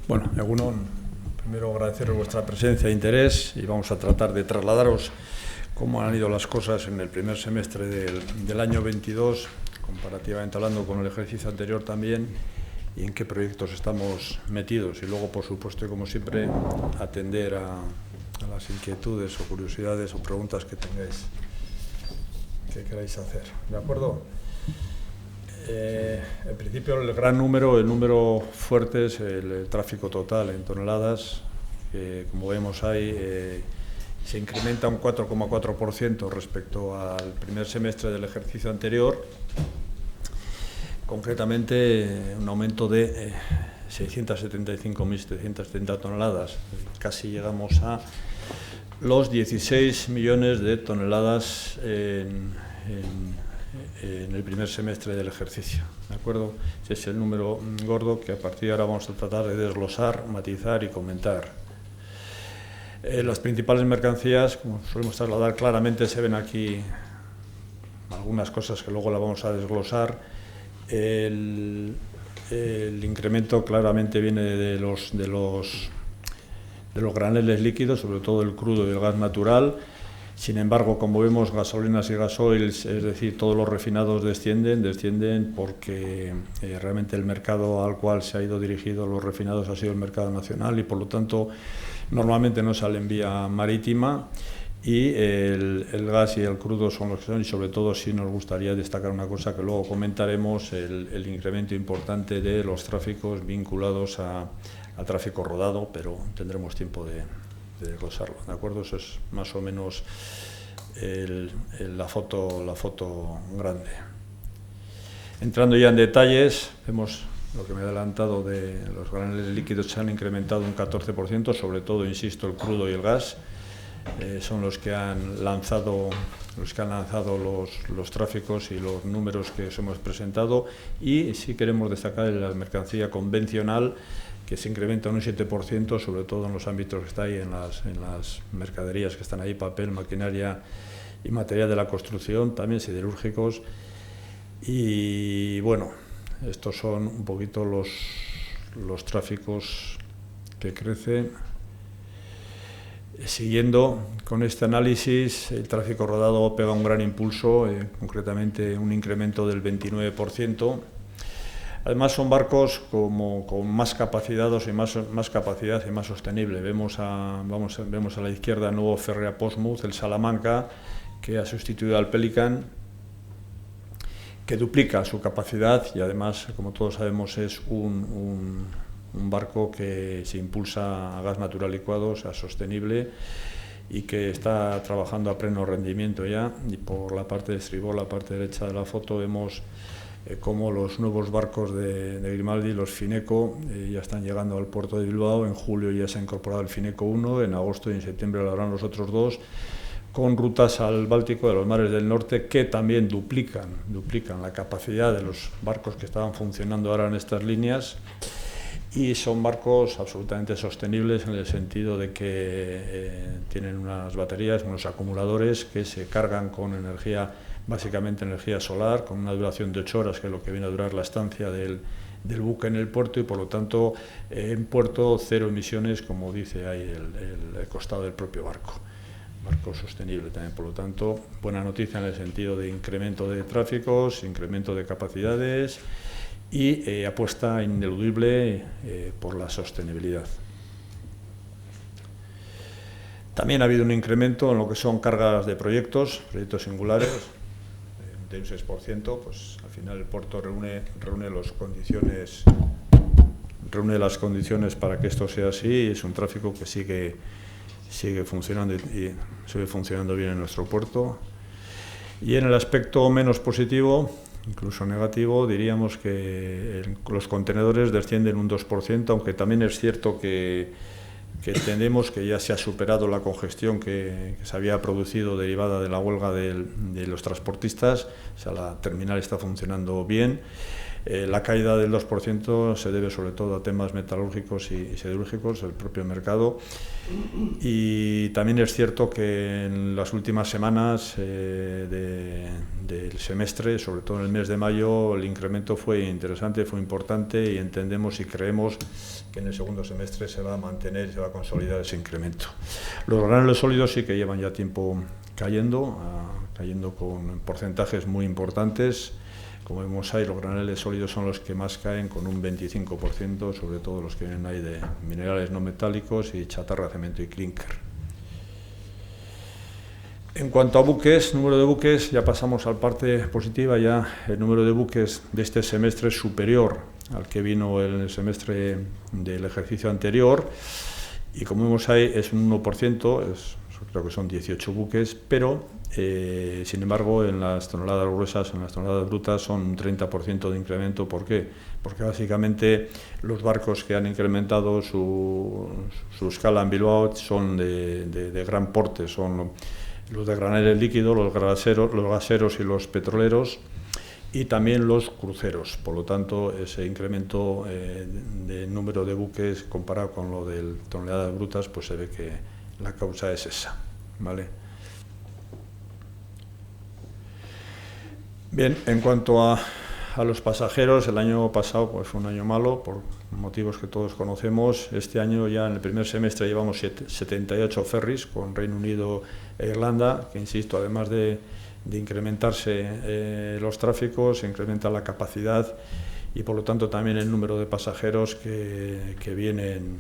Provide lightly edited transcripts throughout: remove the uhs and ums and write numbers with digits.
Bueno, Egunon, primero agradeceros vuestra presencia e interés y vamos a tratar de trasladaros cómo han ido las cosas en el primer semestre del año 22, comparativamente hablando con el ejercicio anterior también, y en qué proyectos estamos metidos. Y luego, por supuesto, y como siempre, atender a las inquietudes o curiosidades o preguntas que tengáis, que queráis hacer. ¿De acuerdo? En principio, el número fuerte es el tráfico total en toneladas, que como vemos ahí se incrementa un 4,4% respecto al primer semestre del ejercicio anterior, concretamente un aumento de 675.770 toneladas, casi llegamos a los 16 millones de toneladas en el primer semestre del ejercicio, ¿de acuerdo? Ese es el número gordo que a partir de ahora vamos a tratar de desglosar, matizar y comentar. Las principales mercancías, como solemos trasladar claramente, se ven aquí algunas cosas que luego las vamos a desglosar. El incremento claramente viene de los graneles líquidos, sobre todo el crudo y el gas natural. Sin embargo, como vemos, gasolinas y gasoils, es decir, todos los refinados descienden porque realmente el mercado al cual se ha ido dirigido los refinados ha sido el mercado nacional y, por lo tanto, normalmente no sale en vía marítima, y el gas y el crudo son los que son, y sobre todo sí nos gustaría destacar una cosa que luego comentaremos, el incremento importante de los tráficos vinculados a tráfico rodado, pero tendremos tiempo de desglosarlo, ¿de acuerdo? Eso es más o menos la foto grande. Entrando ya en detalles, vemos lo que me he adelantado de los graneles líquidos. Se han incrementado un 14%, sobre todo, insisto, el crudo y el gas. Son los que han lanzado los tráficos y los números que os hemos presentado, y sí queremos destacar la mercancía convencional, que se incrementa un 7%, sobre todo en los ámbitos que está ahí, en las mercaderías que están ahí, papel, maquinaria y material de la construcción, también siderúrgicos. Y bueno, estos son un poquito los tráficos que crecen. Siguiendo con este análisis, el tráfico rodado pega un gran impulso, concretamente un incremento del 29%. Además, son barcos con más capacidad y más sostenible. Vemos a la izquierda el nuevo Ferrea Portsmouth, el Salamanca, que ha sustituido al Pelican, que duplica su capacidad y además, como todos sabemos, es un barco que se impulsa a gas natural licuado, o sea, sostenible, y que está trabajando a pleno rendimiento ya. Y por la parte de estribor, la parte derecha de la foto, vemos cómo los nuevos barcos de Grimaldi, los Fineco, ya están llegando al puerto de Bilbao. En julio ya se ha incorporado el Fineco 1, en agosto y en septiembre lo harán los otros dos, con rutas al Báltico de los mares del norte que también duplican la capacidad de los barcos que estaban funcionando ahora en estas líneas. Y son barcos absolutamente sostenibles en el sentido de que tienen unas baterías, unos acumuladores que se cargan con energía, básicamente energía solar, con una duración de 8 horas, que es lo que viene a durar la estancia del buque en el puerto, y por lo tanto en puerto cero emisiones, como dice ahí el costado del propio barco. Barco sostenible también, por lo tanto, buena noticia en el sentido de incremento de tráficos, incremento de capacidades y apuesta ineludible por la sostenibilidad. También ha habido un incremento en lo que son cargas de proyectos singulares, de un 6%, pues al final el puerto reúne las condiciones para que esto sea así. Es un tráfico que sigue funcionando y sigue funcionando bien en nuestro puerto. Y en el aspecto menos positivo, incluso negativo, diríamos que los contenedores descienden un 2%, aunque también es cierto que entendemos que ya se ha superado la congestión que se había producido derivada de la huelga de los transportistas. O sea, la terminal está funcionando bien. La caída del 2% se debe sobre todo a temas metalúrgicos y siderúrgicos del propio mercado, y también es cierto que en las últimas semanas del semestre, sobre todo en el mes de mayo, el incremento fue interesante, fue importante, y entendemos y creemos que en el segundo semestre se va a mantener, se va a consolidar ese incremento. Los granules sólidos sí que llevan ya tiempo cayendo con porcentajes muy importantes. Como vemos ahí, los granules sólidos son los que más caen, con un 25%, sobre todo los que vienen ahí de minerales no metálicos y chatarra, cemento y clinker. En cuanto a buques, número de buques, ya pasamos a la parte positiva. Ya el número de buques de este semestre es superior al que vino el semestre del ejercicio anterior, y como vemos ahí es un 1%, creo que son 18 buques, pero sin embargo en las toneladas gruesas, en las toneladas brutas, son un 30% de incremento. ¿Por qué? Porque básicamente los barcos que han incrementado su escala en Bilbao son de gran porte, son los de graneles líquidos, los gaseros y los petroleros, y también los cruceros. Por lo tanto, ese incremento de número de buques comparado con lo de toneladas brutas, pues se ve que la causa es esa, ¿vale? Bien, en cuanto a los pasajeros, el año pasado pues fue un año malo por motivos que todos conocemos. Este año ya en el primer semestre llevamos 78 ferries con Reino Unido e Irlanda, que insisto, además de incrementarse los tráficos, se incrementa la capacidad y por lo tanto también el número de pasajeros que vienen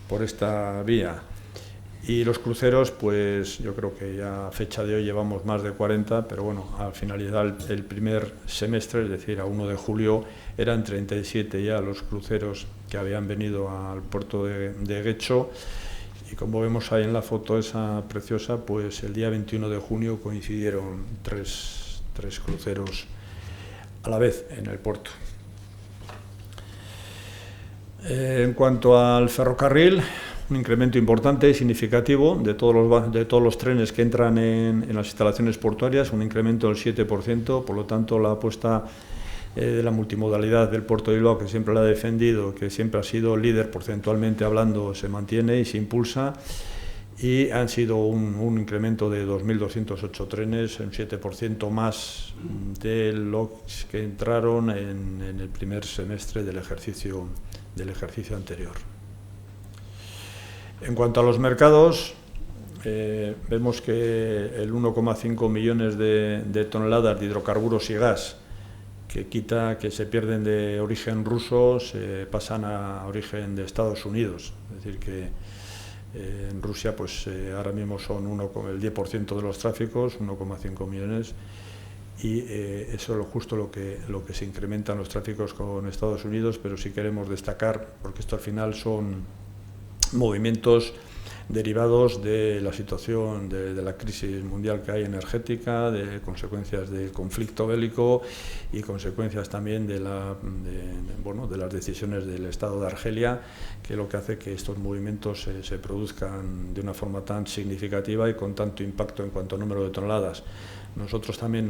por esta vía. Y los cruceros, pues yo creo que ya a fecha de hoy llevamos más de 40, pero bueno, al finalizar el primer semestre, es decir, a 1 de julio, eran 37 ya los cruceros que habían venido al puerto de Guecho. Y como vemos ahí en la foto esa preciosa, pues el día 21 de junio coincidieron tres cruceros a la vez en el puerto. En cuanto al ferrocarril, un incremento importante y significativo de todos los trenes que entran en las instalaciones portuarias, un incremento del 7%, por lo tanto la apuesta de la multimodalidad del puerto de Bilbao, que siempre la ha defendido, que siempre ha sido líder porcentualmente hablando, se mantiene y se impulsa, y han sido un incremento de 2.208 trenes, un 7% más de los que entraron en el primer semestre del ejercicio anterior. En cuanto a los mercados, vemos que el 1,5 millones de toneladas de hidrocarburos y gas que se pierden de origen ruso se pasan a origen de Estados Unidos. Es decir, que en Rusia pues ahora mismo son el 10% de los tráficos, 1,5 millones, y eso es justo lo que se incrementan los tráficos con Estados Unidos, pero sí queremos destacar, porque esto al final son movimientos derivados de la situación de la crisis mundial que hay energética, de consecuencias del conflicto bélico y consecuencias también de las decisiones del Estado de Argelia, que lo que hace que estos movimientos se produzcan de una forma tan significativa y con tanto impacto en cuanto a número de toneladas. Nosotros también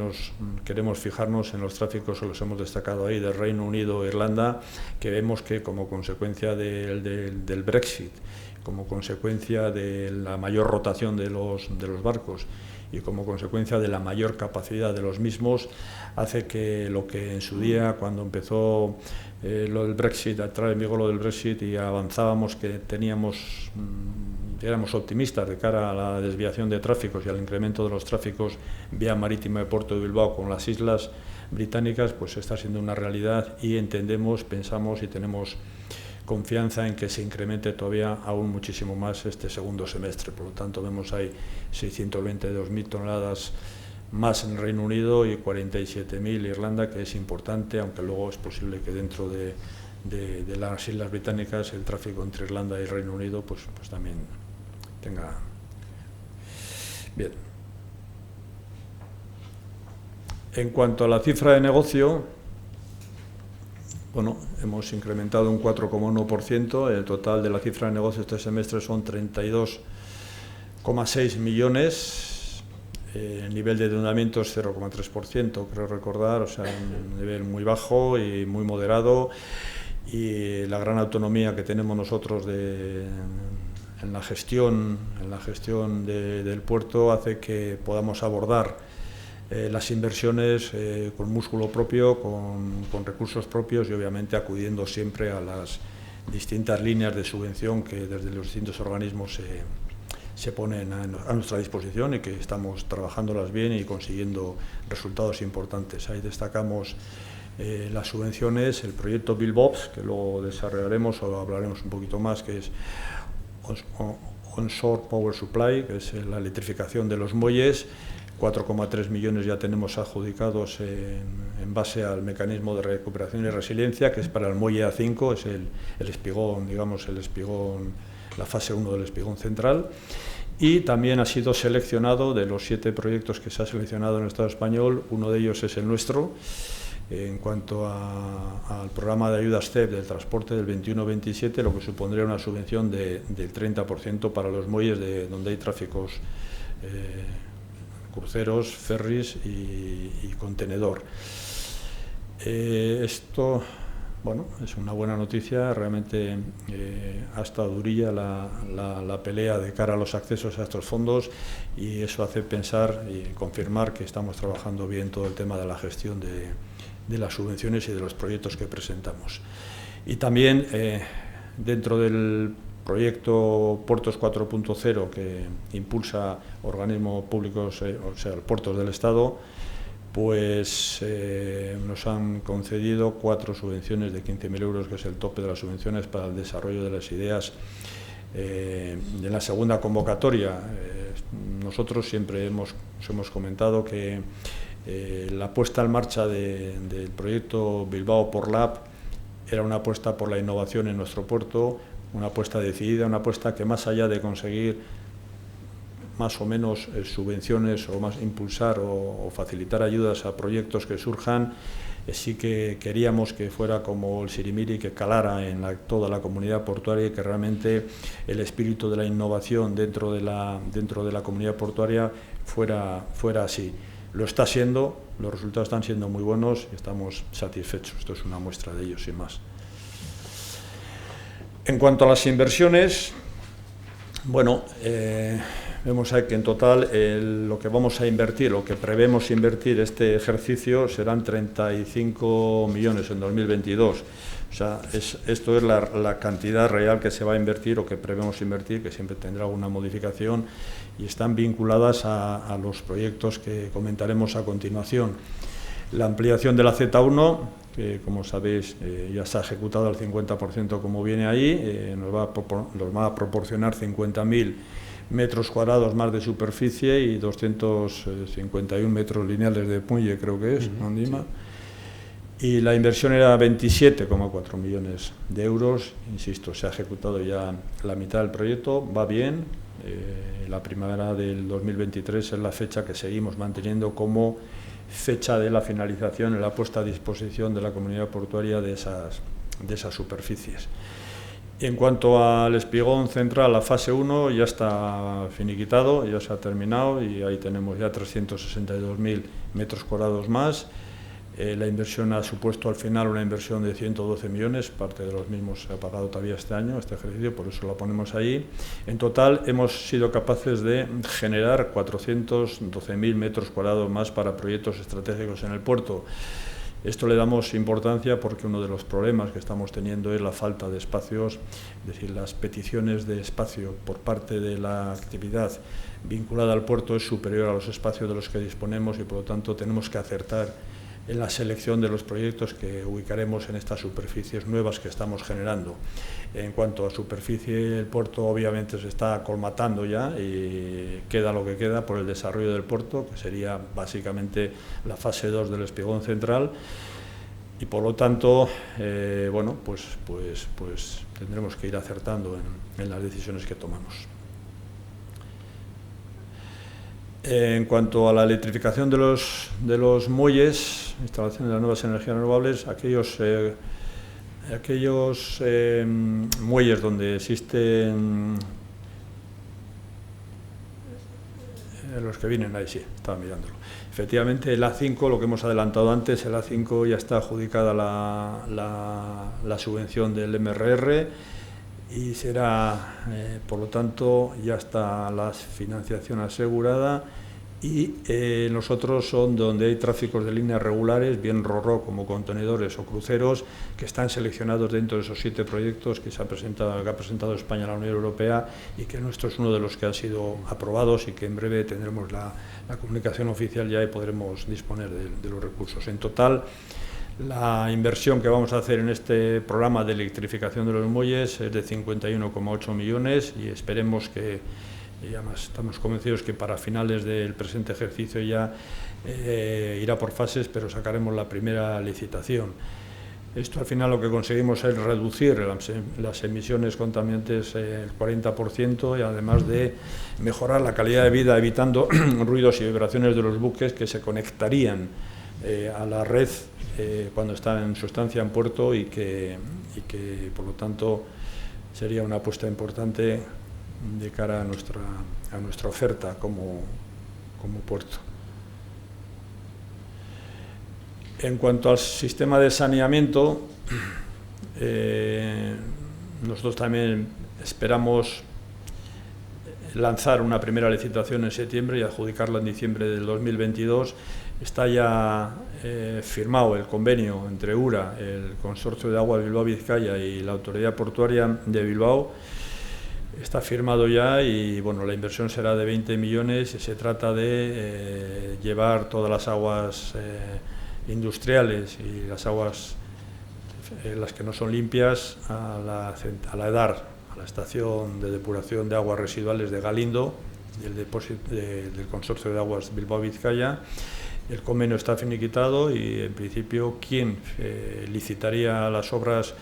queremos fijarnos en los tráficos que los hemos destacado ahí del Reino Unido e Irlanda, que vemos que como consecuencia del Brexit, como consecuencia de la mayor rotación de los barcos y como consecuencia de la mayor capacidad de los mismos, hace que lo que en su día, cuando empezó lo del Brexit, a entrar en vigor lo del Brexit y avanzábamos que éramos optimistas de cara a la desviación de tráficos y al incremento de los tráficos vía marítima de Puerto de Bilbao con las islas británicas, pues está siendo una realidad y entendemos, pensamos y tenemos confianza en que se incremente todavía aún muchísimo más este segundo semestre. Por lo tanto, vemos ahí 622.000 toneladas más en el Reino Unido y 47.000 Irlanda, que es importante, aunque luego es posible que dentro de las islas británicas el tráfico entre Irlanda y Reino Unido pues también tenga... Bien. En cuanto a la cifra de negocio, bueno, hemos incrementado un 4,1%, el total de la cifra de negocio este semestre son 32,6 millones, El nivel de endeudamiento es 0,3%, creo recordar, o sea, un nivel muy bajo y muy moderado, y la gran autonomía que tenemos nosotros en la gestión del puerto hace que podamos abordar las inversiones con músculo propio, con recursos propios y obviamente acudiendo siempre a las distintas líneas de subvención que desde los distintos organismos se ponen a nuestra disposición y que estamos trabajándolas bien y consiguiendo resultados importantes. Ahí destacamos las subvenciones, el proyecto Bilbops, que luego desarrollaremos o hablaremos un poquito más, que es Onshore Power Supply, que es la electrificación de los muelles. 4,3 millones ya tenemos adjudicados en base al mecanismo de recuperación y resiliencia, que es para el muelle A5, es el espigón, digamos, la fase 1 del espigón central. Y también ha sido seleccionado, de los 7 proyectos que se ha seleccionado en el Estado español, uno de ellos es el nuestro, en cuanto al programa de ayudas CEF del transporte del 21-27, lo que supondría una subvención del 30% para los muelles donde hay tráficos, cruceros, ferries y contenedor. Esto, bueno, es una buena noticia. Realmente ha estado durilla la pelea de cara a los accesos a estos fondos, y eso hace pensar y confirmar que estamos trabajando bien todo el tema de la gestión de las subvenciones y de los proyectos que presentamos. Y también dentro del proyecto Puertos 4.0 que impulsa organismos públicos, o sea, puertos del Estado, pues nos han concedido 4 subvenciones de 15.000 euros, que es el tope de las subvenciones para el desarrollo de las ideas. En la segunda convocatoria, nosotros siempre os hemos comentado que la puesta en marcha del proyecto Bilbao Portlab era una apuesta por la innovación en nuestro puerto, una apuesta decidida, una apuesta que, más allá de conseguir más o menos subvenciones o más impulsar o facilitar ayudas a proyectos que surjan, sí que queríamos que fuera como el sirimiri, que calara en toda la comunidad portuaria, y que realmente el espíritu de la innovación dentro de la comunidad portuaria fuera así. Lo está siendo, los resultados están siendo muy buenos y estamos satisfechos. Esto es una muestra de ello, sin más. En cuanto a las inversiones, bueno, vemos ahí que en total lo que vamos a invertir, lo que prevemos invertir este ejercicio, serán 35 millones en 2022. O sea, esto es la cantidad real que se va a invertir o que prevemos invertir, que siempre tendrá alguna modificación, y están vinculadas a los proyectos que comentaremos a continuación. La ampliación de la Z1, que como sabéis ya se ha ejecutado al 50% como viene ahí, nos va a proporcionar 50.000 metros cuadrados más de superficie y 251 metros lineales de muelle, creo que es, ¿no, Dima? Sí. Y la inversión era 27,4 millones de euros. Insisto, se ha ejecutado ya la mitad del proyecto, va bien. La primavera del 2023 es la fecha que seguimos manteniendo como fecha de la finalización y la puesta a disposición de la comunidad portuaria de esas superficies. En cuanto al espigón central, la fase 1 ya está finiquitado, ya se ha terminado, y ahí tenemos ya 362.000 metros cuadrados más. La inversión ha supuesto al final una inversión de 112 millones, parte de los mismos se ha pagado todavía este año, este ejercicio, por eso la ponemos ahí. En total hemos sido capaces de generar 412.000 metros cuadrados más para proyectos estratégicos en el puerto. Esto le damos importancia porque uno de los problemas que estamos teniendo es la falta de espacios, es decir, las peticiones de espacio por parte de la actividad vinculada al puerto es superior a los espacios de los que disponemos, y por lo tanto tenemos que acertar en la selección de los proyectos que ubicaremos en estas superficies nuevas que estamos generando. En cuanto a superficie, el puerto obviamente se está colmatando ya y queda lo que queda por el desarrollo del puerto, que sería básicamente la fase 2 del espigón central, y por lo tanto, bueno, pues tendremos que ir acertando en las decisiones que tomamos. En cuanto a la electrificación de los muelles, instalación de las nuevas energías renovables, aquellos muelles donde existen los que vienen ahí, sí, estaba mirándolo. Efectivamente, el A5, lo que hemos adelantado antes, el A5 ya está adjudicada la subvención del MRR y será, por lo tanto, ya está la financiación asegurada. Y los otros son donde hay tráficos de líneas regulares, bien ro-ro como contenedores o cruceros, que están seleccionados dentro de esos 7 proyectos que ha presentado España a la Unión Europea, y que nuestro es uno de los que han sido aprobados y que en breve tendremos la comunicación oficial ya y podremos disponer de los recursos. En total, la inversión que vamos a hacer en este programa de electrificación de los muelles es de 51,8 millones y esperemos que, y además estamos convencidos que para finales del presente ejercicio ya irá por fases, pero sacaremos la primera licitación. Esto al final lo que conseguimos es reducir las emisiones contaminantes el 40% y además de mejorar la calidad de vida evitando ruidos y vibraciones de los buques que se conectarían a la red cuando están en su estancia en puerto y que por lo tanto sería una apuesta importante de cara a nuestra oferta como puerto. En cuanto al sistema de saneamiento, nosotros también esperamos lanzar una primera licitación en septiembre y adjudicarla en diciembre del 2022. Está ya firmado el convenio entre URA, el Consorcio de Aguas Bilbao-Vizcaya y la Autoridad Portuaria de Bilbao. Está firmado ya y bueno, la inversión será de 20 millones y se trata de llevar todas las aguas industriales y las aguas las que no son limpias a la EDAR, a la estación de depuración de aguas residuales de Galindo, del Consorcio de Aguas Bilbao-Vizcaya. El convenio está finiquitado y en principio quien licitaría las obras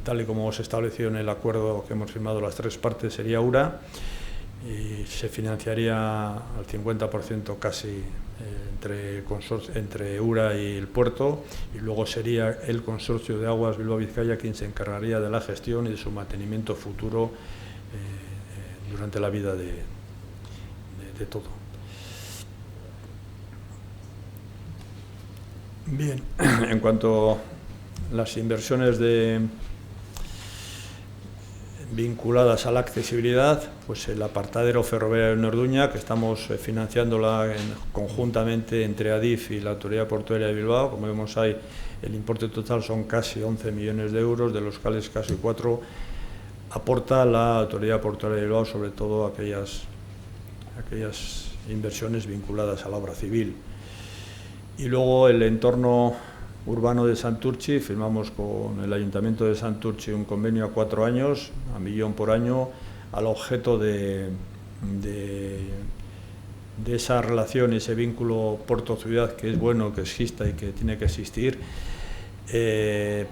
tal y como se estableció en el acuerdo que hemos firmado las 3 partes sería URA, y se financiaría al 50% casi entre URA y el puerto, y luego sería el Consorcio de Aguas Bilbao-Vizcaya quien se encargaría de la gestión y de su mantenimiento futuro durante la vida de todo. Bien, en cuanto a las inversiones vinculadas a la accesibilidad, pues el apartadero ferroviario en Orduña, que estamos financiándola conjuntamente entre ADIF y la Autoridad Portuaria de Bilbao. Como vemos ahí, el importe total son casi 11 millones de euros, de los cuales casi 4 aporta la Autoridad Portuaria de Bilbao, sobre todo aquellas inversiones vinculadas a la obra civil. Y luego el entorno urbano de Santurtzi, firmamos con el Ayuntamiento de Santurtzi un convenio a 4 años, a 1 millón por año, al objeto de esa relación, ese vínculo puerto-ciudad que es bueno que exista y que tiene que existir,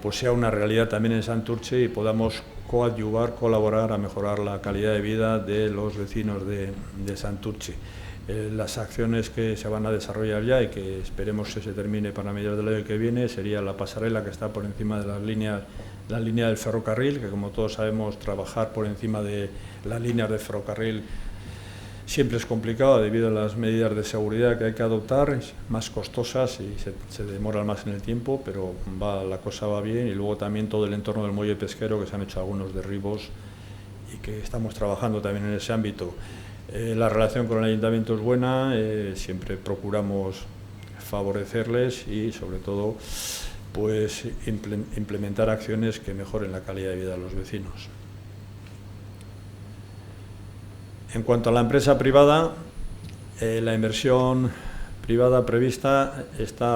pues sea una realidad también en Santurtzi y podamos coadyuvar, colaborar a mejorar la calidad de vida de los vecinos de Santurtzi. Las acciones que se van a desarrollar ya y que esperemos que se termine para mediados del año que viene sería la pasarela que está por encima de la línea del ferrocarril, que como todos sabemos trabajar por encima de las líneas de ferrocarril siempre es complicado debido a las medidas de seguridad que hay que adoptar, más costosas y se demoran más en el tiempo, pero la cosa va bien. Y luego también todo el entorno del muelle pesquero, que se han hecho algunos derribos y que estamos trabajando también en ese ámbito. La relación con el Ayuntamiento es buena, siempre procuramos favorecerles y sobre todo pues implementar acciones que mejoren la calidad de vida de los vecinos. En cuanto a la empresa privada, la inversión privada prevista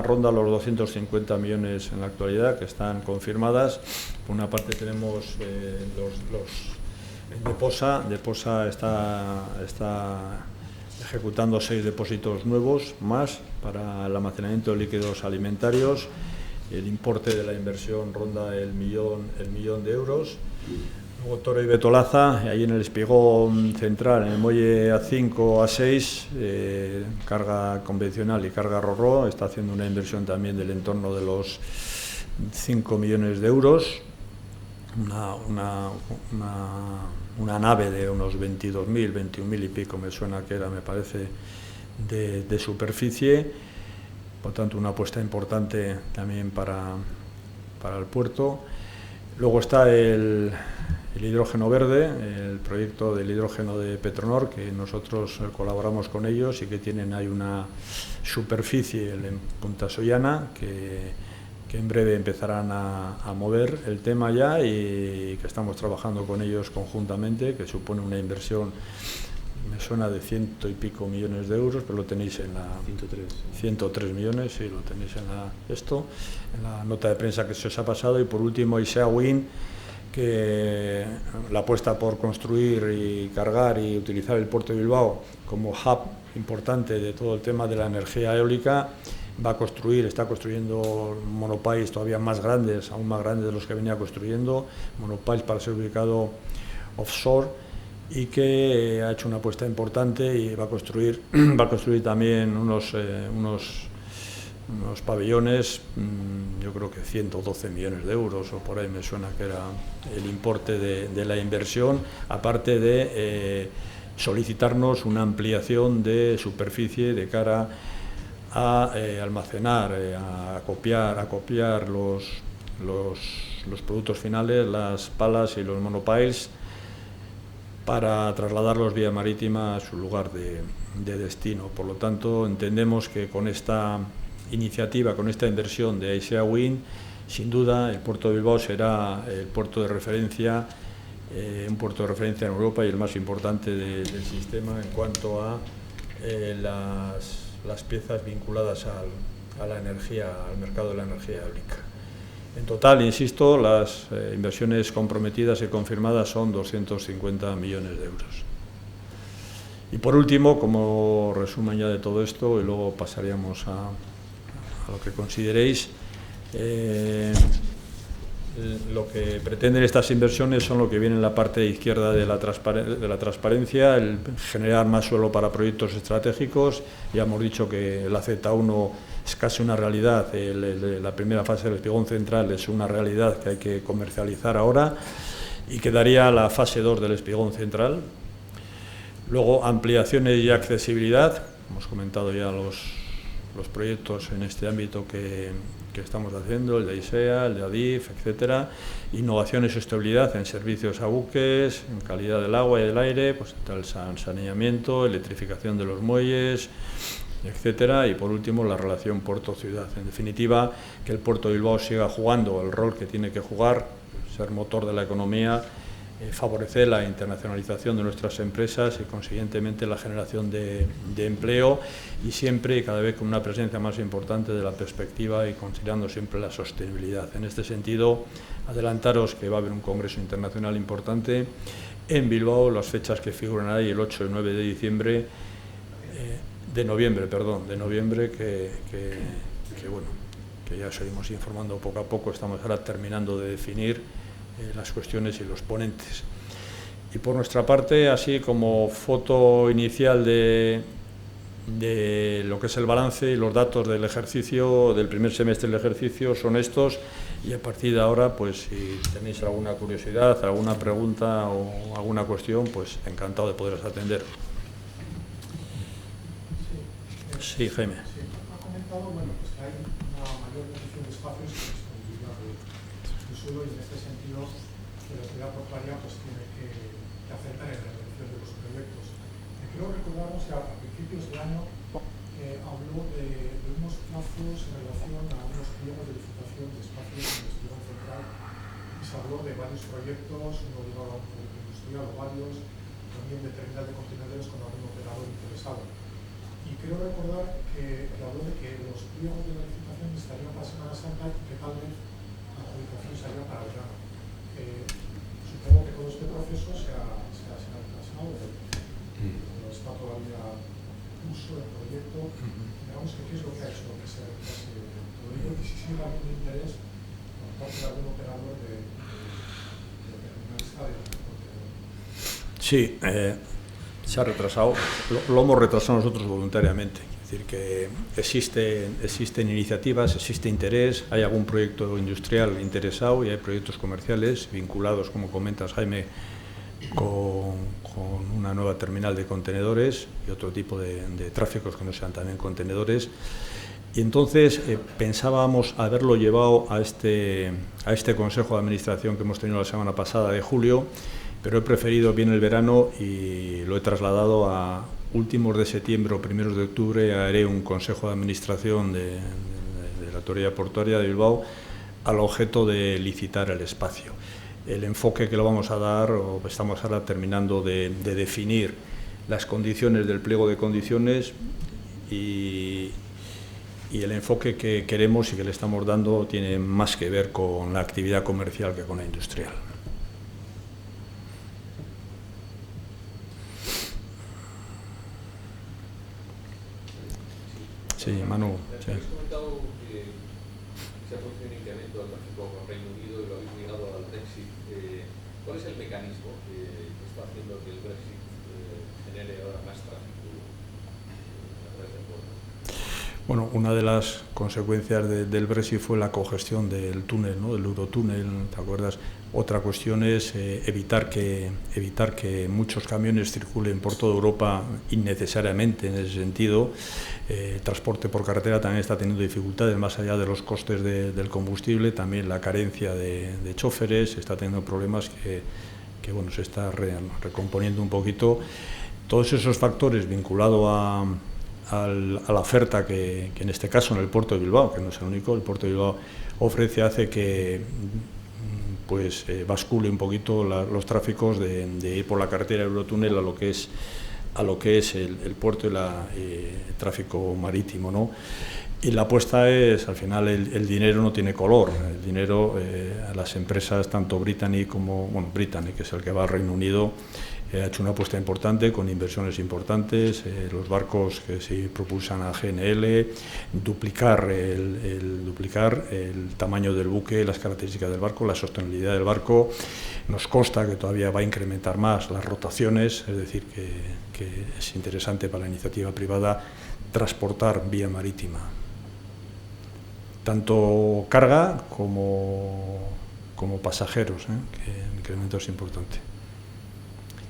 ronda los 250 millones en la actualidad, que están confirmadas. Por una parte tenemos Deposa está ejecutando 6 depósitos nuevos más para el almacenamiento de líquidos alimentarios. El importe de la inversión ronda el millón de euros. Luego Toro y Betolaza, ahí en el espigón central, en el muelle A5, A6, carga convencional y carga ro-ro, está haciendo una inversión también del entorno de los 5 millones de euros. Una nave de unos 22.000, 21.000 y pico me suena que era, me parece, de superficie, por tanto una apuesta importante también para el puerto. Luego está el hidrógeno verde, el proyecto del hidrógeno de Petronor, que nosotros colaboramos con ellos y que tienen ahí una superficie en Punta Sollana que en breve empezarán a mover el tema ya, y que estamos trabajando con ellos conjuntamente, que supone una inversión, me suena, de 100 y pico millones de euros, pero lo tenéis en la... 103 millones, sí, lo tenéis en la nota de prensa que se os ha pasado. Y por último, Isea Wind, que la apuesta por construir y cargar y utilizar el puerto de Bilbao como hub importante de todo el tema de la energía eólica, está construyendo monopiles todavía más grandes, aún más grandes de los que venía construyendo, monopiles para ser ubicado offshore, y que ha hecho una apuesta importante y va a construir también unos pabellones, yo creo que 112 millones de euros, o por ahí me suena que era el importe de la inversión, aparte de solicitarnos una ampliación de superficie de cara a almacenar, a copiar los productos finales, las palas y los monopiles, para trasladarlos vía marítima a su lugar de destino. Por lo tanto, entendemos que con esta iniciativa, con esta inversión de Isea Wind, sin duda el puerto de Bilbao será el puerto de referencia, un puerto de referencia en Europa y el más importante del sistema en cuanto a las piezas vinculadas a la energía, al mercado de la energía eólica. En total, insisto, las inversiones comprometidas y confirmadas son 250 millones de euros. Y por último, como resumen ya de todo esto, y luego pasaríamos a lo que consideréis, lo que pretenden estas inversiones son lo que viene en la parte izquierda de la transparencia, el generar más suelo para proyectos estratégicos. Ya hemos dicho que la Z1 es casi una realidad, la primera fase del espigón central es una realidad que hay que comercializar ahora, y quedaría la fase 2 del espigón central. Luego, ampliaciones y accesibilidad, hemos comentado ya los proyectos en este ámbito que estamos haciendo, el de ISEA, el de ADIF, etcétera. Innovación y sostenibilidad en servicios a buques, en calidad del agua y del aire, pues el saneamiento, electrificación de los muelles, etcétera. Y por último, la relación puerto-ciudad. En definitiva, que el puerto de Bilbao siga jugando el rol que tiene que jugar, ser motor de la economía, favorecer la internacionalización de nuestras empresas y, consiguientemente, la generación de empleo, y siempre y cada vez con una presencia más importante de la perspectiva y considerando siempre la sostenibilidad. En este sentido, adelantaros que va a haber un congreso internacional importante en Bilbao, las fechas que figuran ahí, el 8 y 9 de noviembre, que ya os iremos informando poco a poco. Estamos ahora terminando de definir las cuestiones y los ponentes. Y por nuestra parte, así como foto inicial de lo que es el balance y los datos del ejercicio, del primer semestre del ejercicio, son estos, y a partir de ahora, pues si tenéis alguna curiosidad, alguna pregunta o alguna cuestión, pues encantado de poderos atender. Sí, Jaime. Sí, ha comentado, pues que hay una mayor posición de espacios y disponibilidad de suelo, y en este sentido la ciudad portuaria pues tiene que acertar en la realización de los proyectos. Quiero recordaros que a principios de año habló de unos plazos en relación a unos pliegos de licitación de espacios en el espigón central, y se habló de varios proyectos, uno ligado a un proyecto industrial o varios, también de terminal de contenedores con algún operador interesado. Y quiero recordar que habló de que los pliegos de la licitación estarían para Semana Santa y que tal vez la adjudicación estaría para verano. Supongo que todo este proceso se ha retrasado, no está todavía en curso el proyecto. Digamos que qué es lo que ha hecho que se retrase todo ello, y si sigue habiendo interés por parte de algún operador de terminalista de contenedores. Sí, se ha retrasado, lo hemos retrasado nosotros voluntariamente. Es decir, que existen iniciativas, existe interés, hay algún proyecto industrial interesado y hay proyectos comerciales vinculados, como comentas, Jaime, con una nueva terminal de contenedores y otro tipo de tráficos que no sean también contenedores. Y entonces pensábamos haberlo llevado a este Consejo de Administración que hemos tenido la semana pasada de julio, pero he preferido, viene el verano y lo he trasladado a últimos de septiembre o primeros de octubre. Haré un Consejo de Administración de la Autoridad Portuaria de Bilbao al objeto de licitar el espacio. El enfoque que lo vamos a dar, o estamos ahora terminando de definir las condiciones del pliego de condiciones y el enfoque que queremos y que le estamos dando tiene más que ver con la actividad comercial que con la industrial. Sí, Manu. Sí. Habéis comentado que se ha producido un incremento del tráfico con Reino Unido y lo habéis ligado al Brexit. ¿Cuál es el mecanismo que está haciendo que el Brexit genere ahora más tráfico a través del puerto? Bueno, una de las consecuencias del Brexit fue la congestión del túnel, ¿no? Del Eurotúnel, ¿te acuerdas? Otra cuestión es evitar que muchos camiones circulen por toda Europa innecesariamente. En ese sentido, el transporte por carretera también está teniendo dificultades, más allá de los costes del combustible, también la carencia de choferes, está teniendo problemas que bueno, se está recomponiendo un poquito. Todos esos factores vinculados a la oferta que en este caso en el puerto de Bilbao, que no es el único, el puerto de Bilbao ofrece, hace que pues bascule un poquito los tráficos de ir por la carretera Eurotúnel a lo que es el puerto y el tráfico marítimo, ¿no? Y la apuesta es, al final, el dinero no tiene color. El dinero, a las empresas, tanto Brittany como, bueno, Brittany, que es el que va al Reino Unido, ha hecho una apuesta importante con inversiones importantes, los barcos que se propulsan a GNL, duplicar el tamaño del buque, las características del barco, la sostenibilidad del barco. Nos consta que todavía va a incrementar más las rotaciones, es decir, que es interesante para la iniciativa privada transportar vía marítima, tanto carga como pasajeros, que el incremento es importante.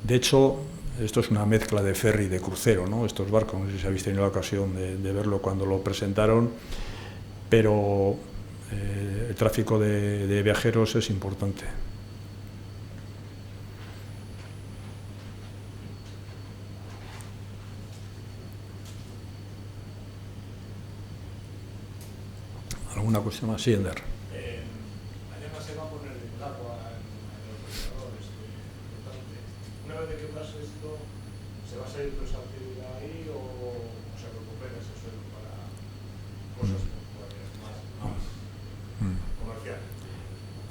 De hecho, esto es una mezcla de ferry y de crucero, ¿no? Estos barcos, no sé si habéis tenido la ocasión de verlo cuando lo presentaron, pero el tráfico de viajeros es importante. ¿Alguna cuestión más? Sí, Ender. Mañana se va a poner el agua en el operador, importante. Una vez de que pase esto, ¿se va a salir toda esa actividad ahí o se recupera ese suelo para cosas más comerciales?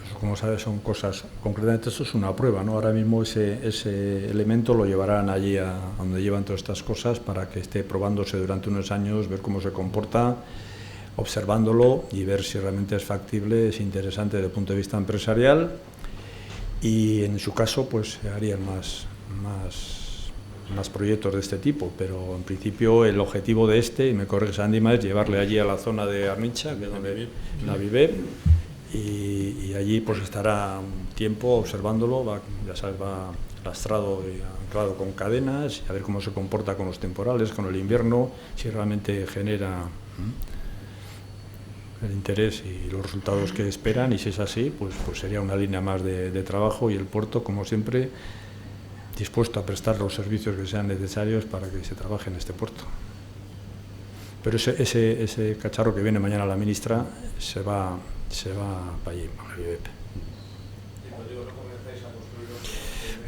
Eso, como sabes, son cosas, concretamente esto es una prueba, ¿no? Ahora mismo ese elemento lo llevarán allí a donde llevan todas estas cosas para que esté probándose durante unos años, ver cómo se comporta, observándolo y ver si realmente es factible, es interesante desde el punto de vista empresarial, y en su caso pues harían más proyectos de este tipo, pero en principio el objetivo de y me corriges Andy, es llevarle allí a la zona de Arnicha, que es donde la vive, y allí pues estará un tiempo observándolo, ya sabes, va lastrado y anclado con cadenas, y a ver cómo se comporta con los temporales, con el invierno, si realmente genera el interés y los resultados que esperan, y si es así, pues sería una línea más de trabajo, y el puerto, como siempre, dispuesto a prestar los servicios que sean necesarios para que se trabaje en este puerto. Pero ese cacharro que viene mañana la ministra se va para allí, para la IBEP.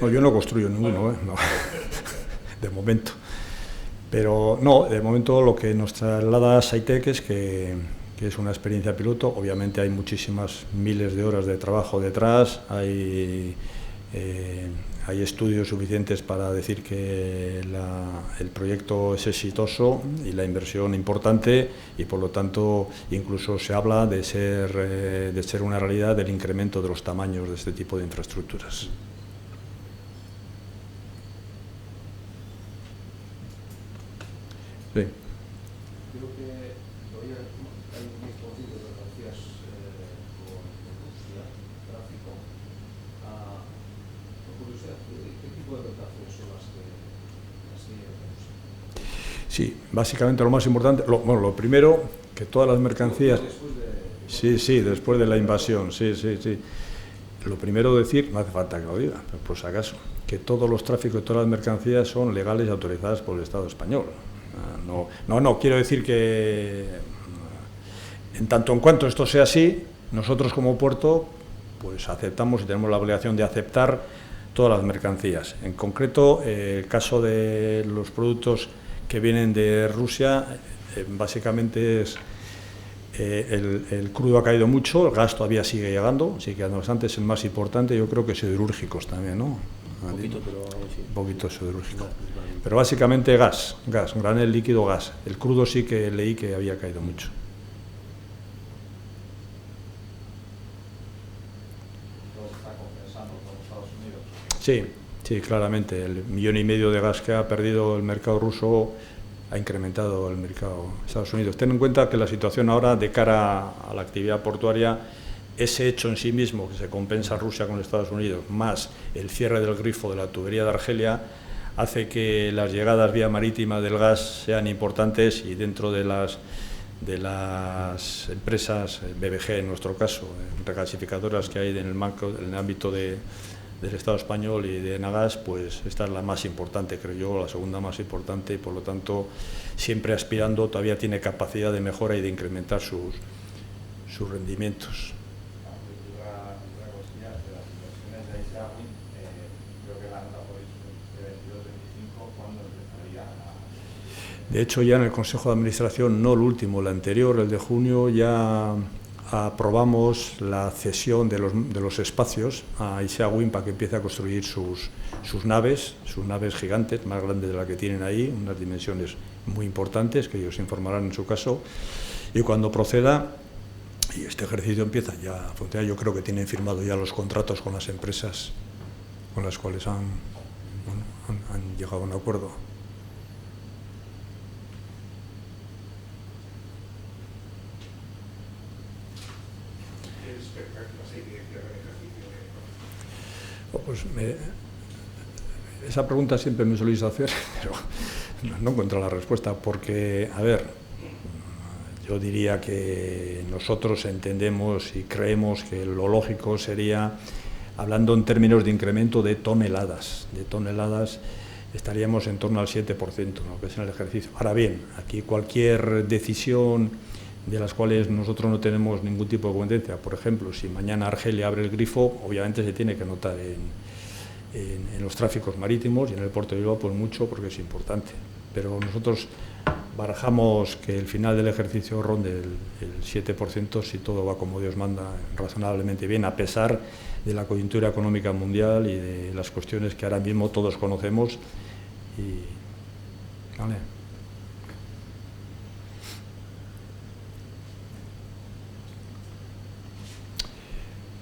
No, yo no construyo ninguno, no. De momento. Pero no, de momento lo que nos traslada SAITEC es que es una experiencia piloto. Obviamente hay muchísimas miles de horas de trabajo detrás, hay estudios suficientes para decir que el proyecto es exitoso y la inversión importante, y por lo tanto incluso se habla de ser una realidad el incremento de los tamaños de este tipo de infraestructuras. Sí. Creo que todavía hay un 10% de mercancías con industria, tráfico. Por curiosidad, Rusia, ¿qué tipo de dotaciones son las que tiene Rusia? Sí, básicamente lo más importante, lo primero, que todas las mercancías... Sí, después de la invasión, sí. Lo primero decir, no hace falta que lo diga, pero por si acaso, que todos los tráficos y todas las mercancías son legales y autorizadas por el Estado español. No, quiero decir que, en tanto en cuanto esto sea así, nosotros como puerto, pues aceptamos y tenemos la obligación de aceptar todas las mercancías. En concreto, el caso de los productos que vienen de Rusia, básicamente es... el crudo ha caído mucho, el gas todavía sigue llegando bastante, es el más importante, yo creo que siderúrgicos también, ¿no? Un poquito, pero sí. Un poquito siderúrgico. Pero básicamente gas, granel líquido, gas. El crudo sí que leí que había caído mucho. ¿Está compensando con Estados Unidos? Sí, claramente. El 1,5 millones de gas que ha perdido el mercado ruso ha incrementado el mercado de Estados Unidos. Ten en cuenta que la situación ahora de cara a la actividad portuaria, ese hecho en sí mismo, que se compensa Rusia con Estados Unidos, más el cierre del grifo de la tubería de Argelia, hace que las llegadas vía marítima del gas sean importantes y dentro de las empresas, BBG en nuestro caso, regasificadoras que hay en el ámbito del Estado español y de Enagas, pues esta es la más importante, creo yo, la segunda más importante, y por lo tanto siempre aspirando, todavía tiene capacidad de mejora y de incrementar sus rendimientos. Otra cosilla, de las inversiones de Asia Wind, creo que la nota por de 22-25, ¿cuándo empezaría De hecho, ya en el Consejo de Administración, no el último, el anterior, el de junio, ya aprobamos la cesión de los espacios a Asia Wind para que empiece a construir sus naves gigantes, más grandes de las que tienen ahí, unas dimensiones muy importantes, que ellos informarán en su caso, y cuando proceda, y este ejercicio empieza ya a funcionar, yo creo que tienen firmado ya los contratos con las empresas con las cuales han llegado a un acuerdo. Pues esa pregunta siempre me soléis hacer, pero no encuentro la respuesta, porque, a ver, yo diría que nosotros entendemos y creemos que lo lógico sería, hablando en términos de incremento de toneladas, estaríamos en torno al 7%, ¿no?, que es en el ejercicio. Ahora bien, aquí cualquier decisión de las cuales nosotros no tenemos ningún tipo de competencia, por ejemplo, si mañana Argelia abre el grifo, obviamente se tiene que notar en los tráficos marítimos y en el puerto de Bilbao, pues mucho, porque es importante. Pero nosotros barajamos que el final del ejercicio ronde el 7%, si todo va como Dios manda, razonablemente bien, a pesar de la coyuntura económica mundial y de las cuestiones que ahora mismo todos conocemos. ¿Vale?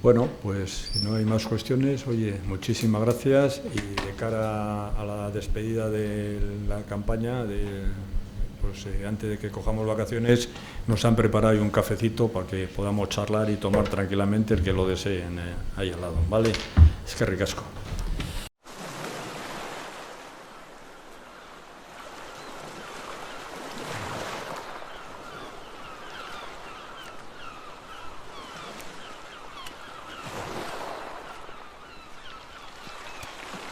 Bueno, pues si no hay más cuestiones, oye, muchísimas gracias, y de cara a la despedida de la campaña, pues antes de que cojamos vacaciones, nos han preparado un cafecito para que podamos charlar y tomar tranquilamente el que lo deseen ahí al lado, ¿vale? Es que ricasco.